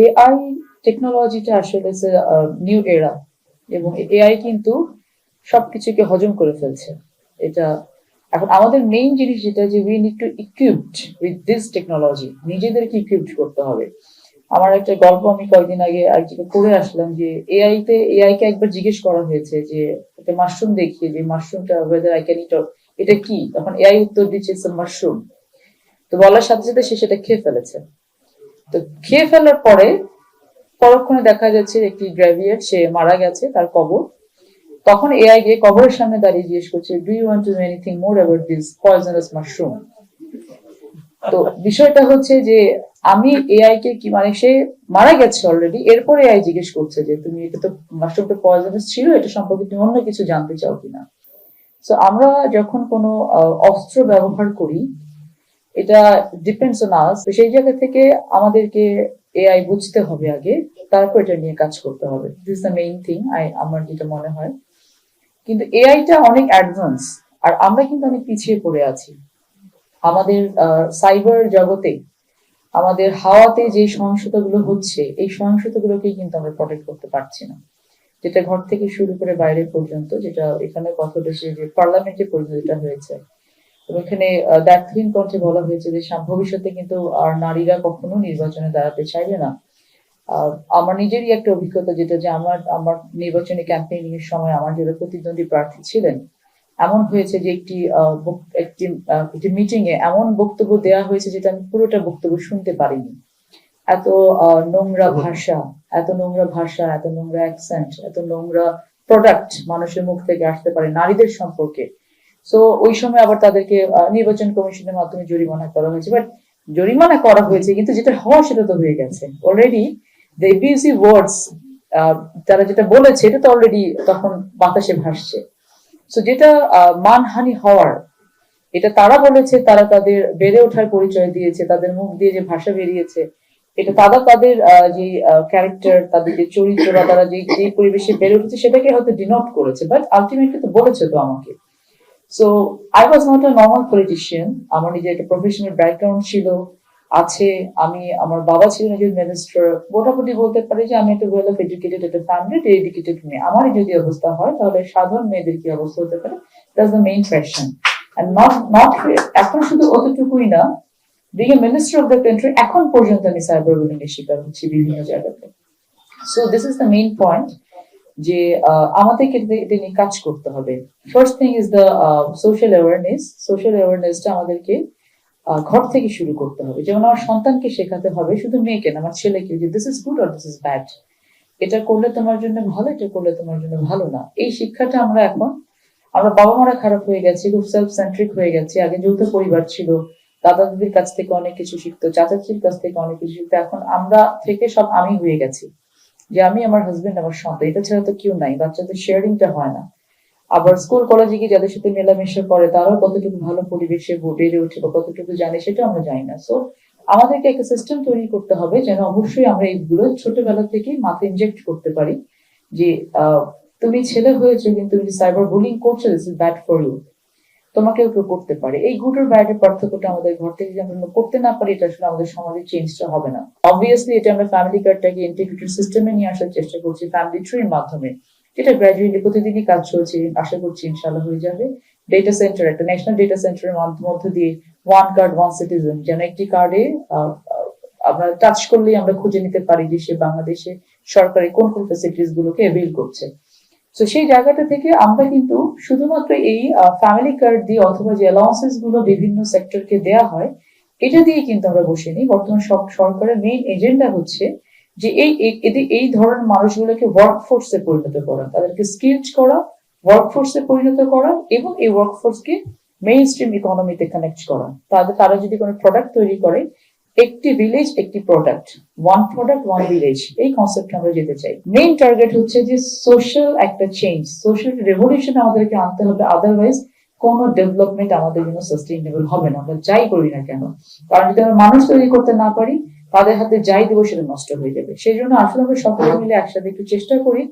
AI টেকনোলজিটা আসলে new এরা, এবং এআই কিন্তু সবকিছুকে হজম করে ফেলছে। এটা এখন আমাদের মেইন জিনিস যেটা, যে we need to equipped with this technology, নিজেদেরকে ইকুইপড করতে হবে। আমার একটা গল্প আমি কয়েকদিন আগে এক জায়গায় পড়ে আসলাম, যে এআই কে একবার জিজ্ঞেস করা হয়েছে যে একটা মাশরুম দেখিয়ে, যে মাশরুমটা ওয়েদার আই ক্যান ইট, এটা কি? তখন এআই উত্তর দিচ্ছে ইটস মাশরুম। তো বলার সাথে সাথে সে সেটা খেয়ে ফেলেছে। তো খেয়ে ফেলার পরে পরক্ষণে দেখা যাচ্ছে একটি গ্র্যাভিয়েট, সে মারা গেছে, তার কবর। তখন এআই গিয়ে কবরের সামনে দাঁড়িয়ে জিজ্ঞেস করছে, do you want to know anything more about this poisonous mushroom? তো বিষয়টা হচ্ছে যে আমি এআই কে কি, মানে সে মারা গেছে অলরেডি, এরপরে এআই জিজ্ঞেস করছে যে তুমি এটা তো, মাশরুমটা পয়জনাস ছিল, এটা সম্পর্কে তুমি অন্য কিছু জানতে চাও কিনা। তো আমরা যখন কোনো অস্ত্র ব্যবহার করি, এটা ডিপেন্ডস অন আস। সেই জায়গা থেকে আমাদেরকে এআই বুঝতে হবে আগে, তারপর এটা নিয়ে কাজ করতে হবে। দিস দ্য মেইন থিং, আমার যেটা মনে হয়। কিন্তু এআইটা অনেক অ্যাডভান্স, আর আমরা কিন্তু অনেক পিছিয়ে পড়ে আছি। আমাদের সাইবার জগতে, আমাদের হাওয়াতে যে সহিংসতাগুলো হচ্ছে, এই সহিংসতাগুলোকে কিন্তু আমরা প্রটেক্ট করতে পারছি না। যেটা ঘর থেকে শুরু করে বাইরে পর্যন্ত, যেটা এখানে কথা বলেছে যে পার্লামেন্টে পর্যন্ত যেটা হয়েছে, এবং এখানে দ্ব্যর্থহীন কণ্ঠে বলা হয়েছে যে ভবিষ্যতে কিন্তু আর নারীরা কখনো নির্বাচনে দাঁড়াতে চাইবে না। আমার নিজেরই একটা অভিজ্ঞতা, যেটা যে আমার আমার নির্বাচনী ক্যাম্পেইনিং এর সময় আমার যারা প্রতিদ্বন্দ্বী প্রার্থী ছিলেন, এমন হয়েছে যে একটি মিটিং এ এমন বক্তব্য দেওয়া হয়েছে যেটা আমি পুরোটা বক্তব্য শুনতে পারিনি। এত নোংরা ভাষা, এত নোংরা ভাষা, এত নোংরা অ্যাকসেন্ট, এত নোংরা প্রোডাক্ট মানুষের মুখ থেকে আসতে পারে নারীদের সম্পর্কে। সো ওই সময় আবার তাদেরকে নির্বাচন কমিশনের মাধ্যমে জরিমানা করা হয়েছে। বাট জরিমানা করা হয়েছে, কিন্তু যেটা হওয়া সেটা তো হয়ে গেছে অলরেডি। দ্য এবিউসিভ ওয়ার্ডস, তারা যেটা বলেছে এটা তো অলরেডি তখন বাতাসে ভাসছে। সো যেটা মানহানি হওয়ার, এটা তারা বলেছে, তারা তাদের বেড়ে ওঠার পরিচয় দিয়েছে, তাদের মুখ দিয়ে যে ভাষা বেরিয়েছে, এটা তারা তাদের যে ক্যারেক্টার, তাদের যে চরিত্র, বা তারা যে পরিবেশে বেড়ে উঠেছে সেটাকে হয়তো ডিনোট করেছে, বাট আলটিমেটলি তো বলেছে তো আমাকে। So I was not a normal politician. আমার নিজের একটা প্রফেশনাল ব্যাকগ্রাউন্ড ছিল, আছে। আমার বাবা ছিলেন একজন মিনিস্টার। মোটামুটি বলতে পারি যে আমি একটা ওয়েল অফ এডুকেটেড, একটা ফ্যামিলি, এডুকেটেড মেয়ে। আমারই যদি অবস্থা হয়, তাহলে সাধারণ মেয়েদের কি অবস্থা হতে পারে, that's the main question. And not এখন শুধু অতটুকুই না, being a minister of the country, এখন পর্যন্ত আমি সাইবার বুলিং এর শিকার হচ্ছি বিভিন্ন জায়গাতে। So this is the main point, যে আমাদেরকে এটা নিয়ে কাজ করতে হবে। First thing is the social awareness. Social অ্যাওয়ারনেসটা আমাদেরকে ঘর থেকে শুরু করতে হবে। যেমন আমার সন্তানকে শেখাতে হবে, শুধু মেয়েকে না, আমার ছেলেকে, যে দিস ইজ গুড আর দিস ইজ ব্যাড, এটা করলে তোমার জন্য ভালো, এটা করলে তোমার জন্য ভালো না। এই শিক্ষাটা আমরা বাবা মারা খারাপ হয়ে গেছি, খুব সেলফ সেন্ট্রিক হয়ে গেছি। আগে যৌথ পরিবার ছিল, দাদা দিদির কাছ থেকে অনেক কিছু শিখতো, চাচাচির কাছ থেকে অনেক কিছু শিখতো। এখন আমরা থেকে সব আমি হয়ে গেছি, যে আমি, আমার হাজবেন্ড, আমার সন্তান, এটা ছাড়া তো কেউ নাই। বাচ্চাদের শেয়ারিংটা হয় না। আবার স্কুল কলেজে গিয়ে যাদের সাথে মেলামেশা করে, তারাও কতটুকু ভালো পরিবেশে বেড়ে ওঠে বা কতটুকু জানে, সেটা আমরা জানি না। সো আমাদেরকে একটা সিস্টেম তৈরি করতে হবে, যেন অবশ্যই আমরা এইগুলো ছোটবেলা থেকে মাথায় ইনজেক্ট করতে পারি, যে তুমি ছেলে হয়েছে, কিন্তু তুমি সাইবার বুলিং করছো, this is bad for you, তোমাকেও কেউ করতে পারে। এই গুড আর ব্যাড এর পার্থক্যটা আমাদের ঘর থেকে যদি আমরা করতে না পারি, এটা আসলে আমাদের সমাজের চেঞ্জটা হবে না। অবভিয়াসলি এটা আমরা ফ্যামিলি কার্ডটাকে ইন্টিগ্রেটেড সিস্টেমে নিয়ে আসার চেষ্টা করছি, ফ্যামিলি ট্রির মাধ্যমে, যেটা গ্র্যাজুয়ালি প্রতিদিনই কাজ চলছে, আশা করছি ইনশাল্লাহ হয়ে যাবে। ডেটা সেন্টার, একটা ন্যাশনাল ডেটা সেন্টারের মধ্য দিয়ে ওয়ান কার্ড ওয়ান সিটিজেন, যেন একটি কার্ডে আমরা টাচ করলেই আমরা খুঁজে নিতে পারি যে সে বাংলাদেশে সরকারি কোন কোন ফ্যাসিলিটিস গুলোকে অ্যাভেল করছে। তো সেই জায়গাটা থেকে আমরা কিন্তু শুধুমাত্র এই ফ্যামিলি কার্ড দিয়ে, অথবা যে অ্যালাউন্সেস গুলো বিভিন্ন সেক্টরকে দেয়া হয়, এটা দিয়ে কিন্তু আমরা বসে নিই। বর্তমান সব সরকারের মেইন এজেন্ডা হচ্ছে যে এই ধরনের মানুষগুলোকে ওয়ার্কফোর্সে পরিণত করা, তাদেরকে স্কিলড করা, ওয়ার্কফোর্সে পরিণত করা, এবং এই ওয়ার্কফোর্সকে মেইন স্ট্রিম ইকোনমিতে কানেক্ট করা। তারা যদি কোনো প্রোডাক্ট তৈরি করে, একটি ভিলেজ একটি product, one product one village, এই কনসেপ্টে আমরা যেতে চাই। মেইন টার্গেট হচ্ছে যে সোশ্যাল একটা চেঞ্জ, সোশ্যাল রেভলিউশন আমাদেরকে আনতে হবে। আদারওয়াইজ কোন ডেভেলপমেন্ট আমাদের জন্য সাস্টেইনেবল হবে না, আমরা যাই করি না কেন। কারণ যদি আমরা মানুষ তৈরি করতে না পারি, তাদের হাতে যাই দেবো সেটা নষ্ট হয়ে যাবে। সেই জন্য আসলে আমরা সকলে মিলে একসাথে একটু চেষ্টা করি